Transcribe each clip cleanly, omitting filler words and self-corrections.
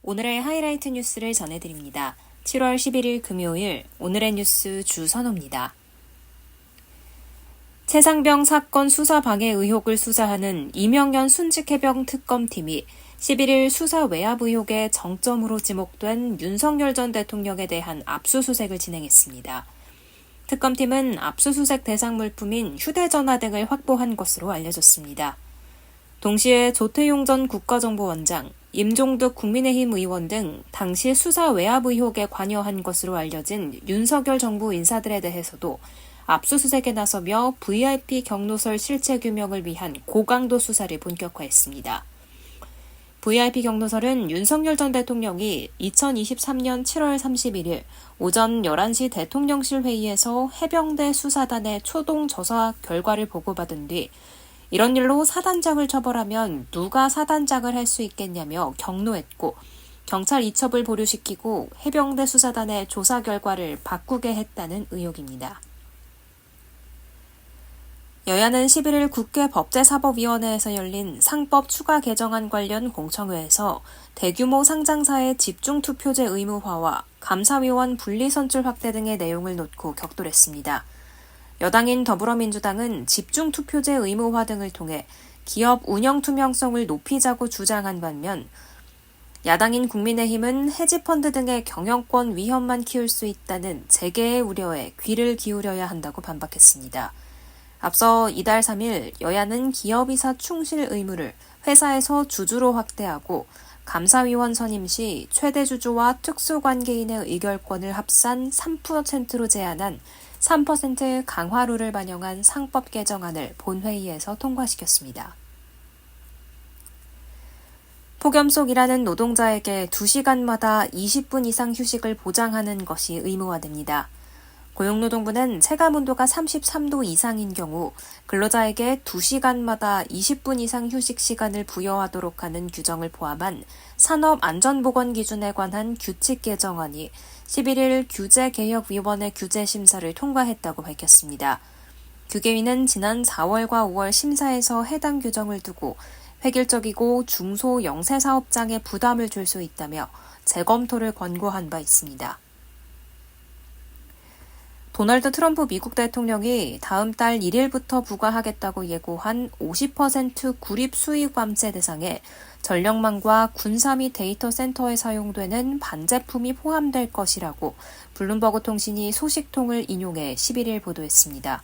오늘의 하이라이트 뉴스를 전해드립니다. 7월 11일 금요일 오늘의 뉴스 주선호입니다. 최상병 사건 수사 방해 의혹을 수사하는 이명현 순직해병 특검팀이 11일 수사 외압 의혹의 정점으로 지목된 윤석열 전 대통령에 대한 압수수색을 진행했습니다. 특검팀은 압수수색 대상 물품인 휴대전화 등을 확보한 것으로 알려졌습니다. 동시에 조태용 전 국가정보원장, 임종득 국민의힘 의원 등 당시 수사 외압 의혹에 관여한 것으로 알려진 윤석열 정부 인사들에 대해서도 압수수색에 나서며 VIP 경로설 실체 규명을 위한 고강도 수사를 본격화했습니다. VIP 경로설은 윤석열 전 대통령이 2023년 7월 31일 오전 11시 대통령실 회의에서 해병대 수사단의 초동 조사 결과를 보고받은 뒤 이런 일로 사단장을 처벌하면 누가 사단장을 할 수 있겠냐며 경로했고 경찰 이첩을 보류시키고 해병대 수사단의 조사 결과를 바꾸게 했다는 의혹입니다. 여야는 11일 국회 법제사법위원회에서 열린 상법 추가 개정안 관련 공청회에서 대규모 상장사의 집중투표제 의무화와 감사위원 분리선출 확대 등의 내용을 놓고 격돌했습니다. 여당인 더불어민주당은 집중투표제 의무화 등을 통해 기업 운영 투명성을 높이자고 주장한 반면 야당인 국민의힘은 헤지펀드 등의 경영권 위험만 키울 수 있다는 재계의 우려에 귀를 기울여야 한다고 반박했습니다. 앞서 이달 3일 여야는 기업이사 충실 의무를 회사에서 주주로 확대하고 감사위원 선임 시 최대 주주와 특수관계인의 의결권을 합산 3%로 제한한 3% 강화룰을 반영한 상법 개정안을 본회의에서 통과시켰습니다. 폭염 속 일하는 노동자에게 2시간마다 20분 이상 휴식을 보장하는 것이 의무화됩니다. 고용노동부는 체감온도가 33도 이상인 경우 근로자에게 2시간마다 20분 이상 휴식 시간을 부여하도록 하는 규정을 포함한 산업안전보건 기준에 관한 규칙 개정안이 11일 규제개혁위원회 규제심사를 통과했다고 밝혔습니다. 규개위는 지난 4월과 5월 심사에서 해당 규정을 두고 획일적이고 중소 영세사업장에 부담을 줄 수 있다며 재검토를 권고한 바 있습니다. 도널드 트럼프 미국 대통령이 다음 달 1일부터 부과하겠다고 예고한 50% 구립 수익 감세 대상에 전력망과 군사 및 데이터 센터에 사용되는 반제품이 포함될 것이라고 블룸버그 통신이 소식통을 인용해 11일 보도했습니다.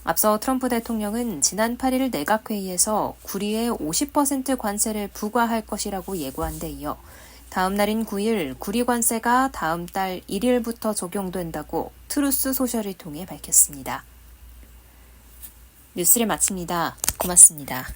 앞서 트럼프 대통령은 지난 8일 내각회의에서 구리에 50% 관세를 부과할 것이라고 예고한 데 이어 다음 날인 9일 구리 관세가 다음 달 1일부터 적용된다고 트루스 소셜을 통해 밝혔습니다. 뉴스를 마칩니다. 고맙습니다.